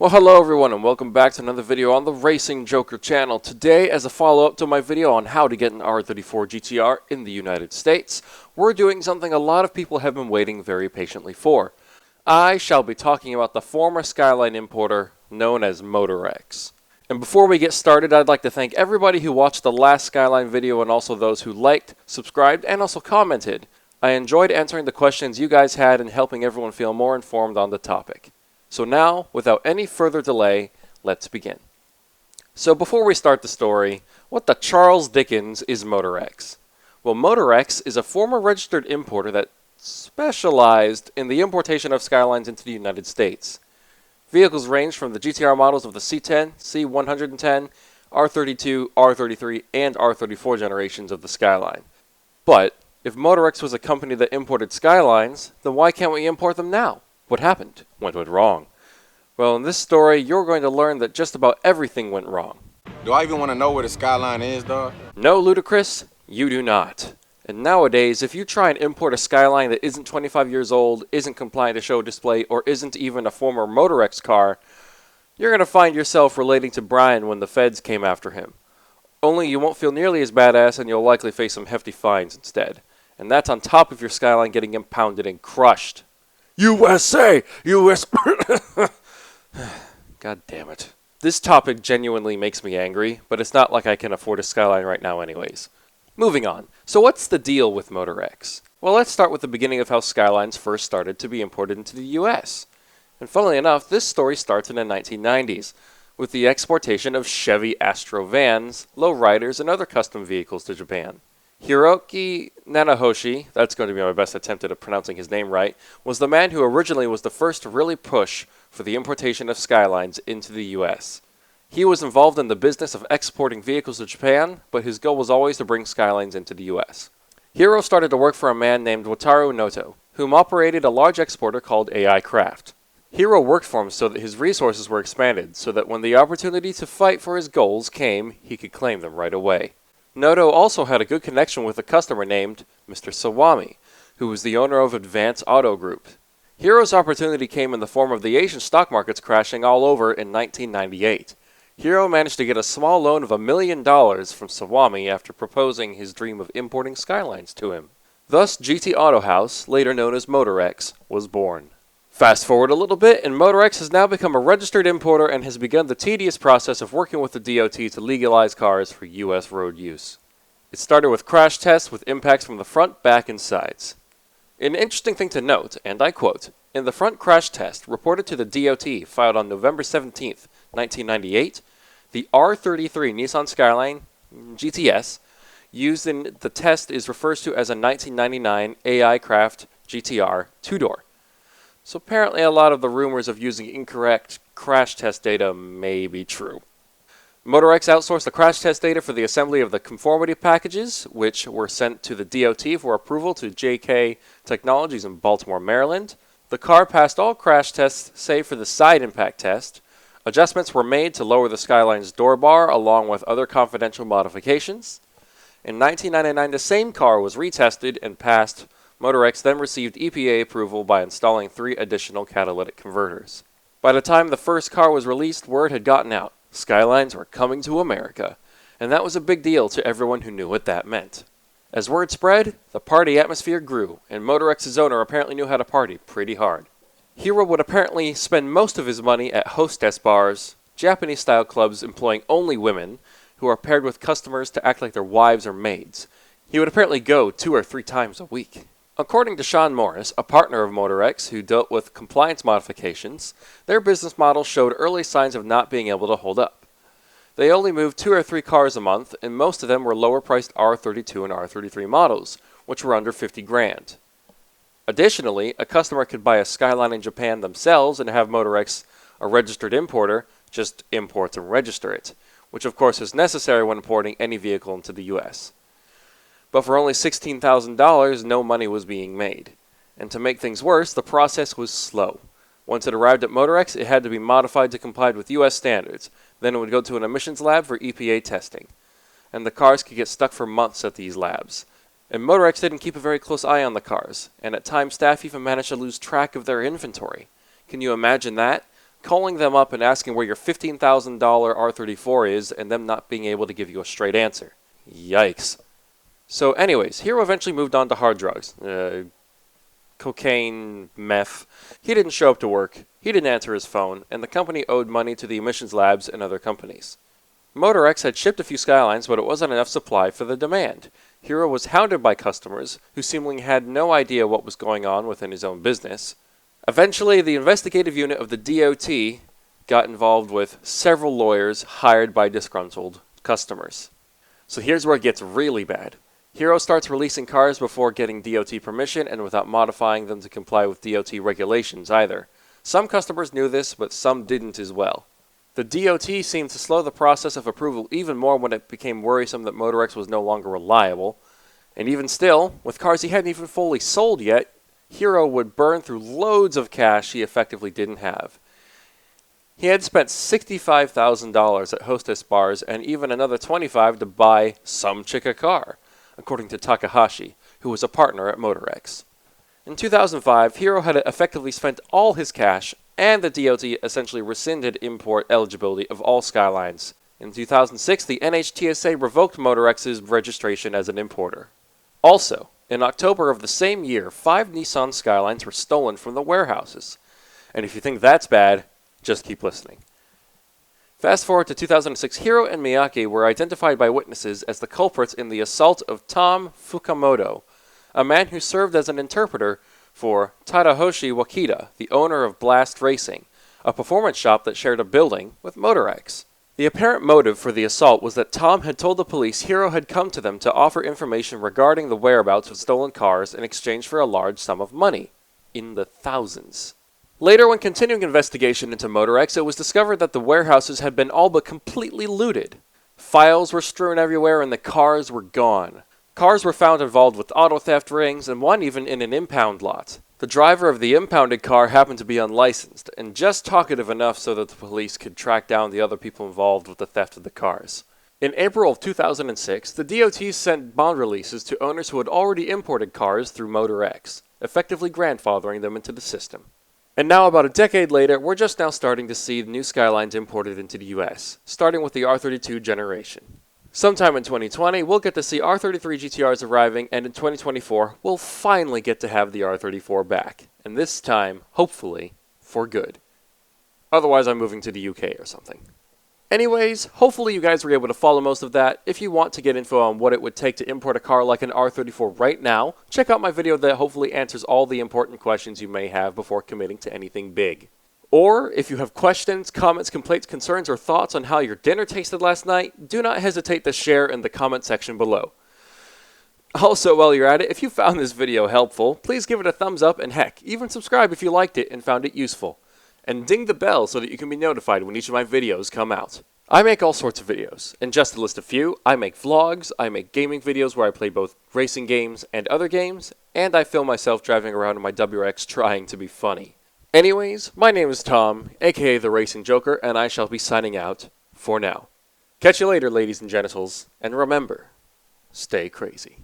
Well, hello everyone and welcome back to another video on the Racing Joker channel. Today, as a follow-up to my video on how to get an R34 GTR in the United States, we're doing something a lot of people have been waiting very patiently for. I shall be talking about the former Skyline importer known as Motorex. And before we get started, I'd like to thank everybody who watched the last Skyline video and also those who liked, subscribed, and also commented. I enjoyed answering the questions you guys had and helping everyone feel more informed on the topic. So now, without any further delay, let's begin. So before we start the story, what the Charles Dickens is Motorex? Well, Motorex is a former registered importer that specialized in the importation of Skylines into the United States. Vehicles range from the GTR models of the C10, C110, R32, R33, and R34 generations of the Skyline. But if Motorex was a company that imported Skylines, then why can't we import them now? What happened? What went wrong? Well, in this story, you're going to learn that just about everything went wrong. Do I even want to know where the Skyline is, dog? No, Ludicrous, you do not. And nowadays, if you try and import a Skyline that isn't 25 years old, isn't compliant to show display, or isn't even a former Motorex car, you're going to find yourself relating to Brian when the feds came after him. Only you won't feel nearly as badass and you'll likely face some hefty fines instead. And that's on top of your Skyline getting impounded and crushed. USA! US... God damn it. This topic genuinely makes me angry, but it's not like I can afford a Skyline right now anyways. Moving on. So what's the deal with Motorex? Well, let's start with the beginning of how Skylines first started to be imported into the US. And funnily enough, this story starts in the 1990s, with the exportation of Chevy Astro vans, lowriders, and other custom vehicles to Japan. Hiroki Nanahoshi, that's going to be my best attempt at pronouncing his name right, was the man who originally was the first to really push for the importation of Skylines into the US. He was involved in the business of exporting vehicles to Japan, but his goal was always to bring Skylines into the US. Hiro started to work for a man named Wataru Noto, whom operated a large exporter called AI Craft. Hiro worked for him so that his resources were expanded, so that when the opportunity to fight for his goals came, he could claim them right away. Noto also had a good connection with a customer named Mr. Sawami, who was the owner of Advance Auto Group. Hiro's opportunity came in the form of the Asian stock markets crashing all over in 1998. Hiro managed to get a small loan of $1 million from Sawami after proposing his dream of importing Skylines to him. Thus, GT Auto House, later known as Motorex, was born. Fast forward a little bit, and Motorex has now become a registered importer and has begun the tedious process of working with the DOT to legalize cars for U.S. road use. It started with crash tests with impacts from the front, back, and sides. An interesting thing to note, and I quote, "In the front crash test reported to the DOT filed on November 17, 1998, the R33 Nissan Skyline GTS used in the test is referred to as a 1999 AI Craft GTR two-door. So apparently a lot of the rumors of using incorrect crash test data may be true. Motorex outsourced the crash test data for the assembly of the conformity packages, which were sent to the DOT for approval to JK Technologies in Baltimore, Maryland. The car passed all crash tests save for the side impact test. Adjustments were made to lower the Skyline's door bar along with other confidential modifications. In 1999, the same car was retested and passed. Motorex then received EPA approval by installing 3 additional catalytic converters. By the time the first car was released, word had gotten out. Skylines were coming to America, and that was a big deal to everyone who knew what that meant. As word spread, the party atmosphere grew, and Motorex's owner apparently knew how to party pretty hard. Hiro would apparently spend most of his money at hostess bars, Japanese-style clubs employing only women, who are paired with customers to act like their wives or maids. He would apparently go 2 or 3 times a week. According to Sean Morris, a partner of Motorex who dealt with compliance modifications, their business model showed early signs of not being able to hold up. They only moved 2 or 3 cars a month, and most of them were lower-priced R32 and R33 models, which were under $50,000. Additionally, a customer could buy a Skyline in Japan themselves and have Motorex, a registered importer, just import and register it, which of course is necessary when importing any vehicle into the US. But for only $16,000, no money was being made. And to make things worse, the process was slow. Once it arrived at Motorex, it had to be modified to comply with US standards. Then it would go to an emissions lab for EPA testing. And the cars could get stuck for months at these labs. And Motorex didn't keep a very close eye on the cars, and at times staff even managed to lose track of their inventory. Can you imagine that? calling them up and asking where your $15,000 R34 is and them not being able to give you a straight answer. Yikes. So anyways, Hiro eventually moved on to hard drugs. Cocaine, meth. He didn't show up to work, he didn't answer his phone, and the company owed money to the emissions labs and other companies. Motorex had shipped a few Skylines, but it wasn't enough supply for the demand. Hiro was hounded by customers, who seemingly had no idea what was going on within his own business. Eventually, the investigative unit of the DOT got involved with several lawyers hired by disgruntled customers. So here's where it gets really bad. Hiro starts releasing cars before getting DOT permission and without modifying them to comply with DOT regulations either. Some customers knew this, but some didn't as well. The DOT seemed to slow the process of approval even more when it became worrisome that Motorex was no longer reliable. And even still, with cars he hadn't even fully sold yet, Hiro would burn through loads of cash he effectively didn't have. He had spent $65,000 at hostess bars and even another $25,000 to buy some chick a car, according to Takahashi, who was a partner at Motorex. In 2005, Hiro had effectively spent all his cash, and the DOT essentially rescinded import eligibility of all Skylines. In 2006, the NHTSA revoked Motorex's registration as an importer. Also, in October of the same year, 5 Nissan Skylines were stolen from the warehouses. And if you think that's bad, just keep listening. Fast forward to 2006, Hiro and Miyake were identified by witnesses as the culprits in the assault of Tom Fukamoto, a man who served as an interpreter for Tadahoshi Wakita, the owner of Blast Racing, a performance shop that shared a building with Motorex. The apparent motive for the assault was that Tom had told the police Hiro had come to them to offer information regarding the whereabouts of stolen cars in exchange for a large sum of money, in the thousands. Later, when continuing investigation into Motorex, it was discovered that the warehouses had been all but completely looted. Files were strewn everywhere and the cars were gone. Cars were found involved with auto theft rings, and one even in an impound lot. The driver of the impounded car happened to be unlicensed, and just talkative enough so that the police could track down the other people involved with the theft of the cars. In April of 2006, the DOT sent bond releases to owners who had already imported cars through Motorex, effectively grandfathering them into the system. And now, about a decade later, we're just now starting to see new Skylines imported into the US, starting with the R32 generation. Sometime in 2020, we'll get to see R33 GTRs arriving, and in 2024, we'll finally get to have the R34 back. And this time, hopefully, for good. Otherwise, I'm moving to the UK or something. Anyways, hopefully you guys were able to follow most of that. If you want to get info on what it would take to import a car like an R34 right now, check out my video that hopefully answers all the important questions you may have before committing to anything big. Or, if you have questions, comments, complaints, concerns, or thoughts on how your dinner tasted last night, do not hesitate to share in the comment section below. Also, while you're at it, if you found this video helpful, please give it a thumbs up and heck, even subscribe if you liked it and found it useful. And ding the bell so that you can be notified when each of my videos come out. I make all sorts of videos, and just to list a few, I make vlogs, I make gaming videos where I play both racing games and other games, and I film myself driving around in my WRX trying to be funny. Anyways, my name is Tom, aka the Racing Joker, and I shall be signing out for now. Catch you later, ladies and genitals, and remember, stay crazy.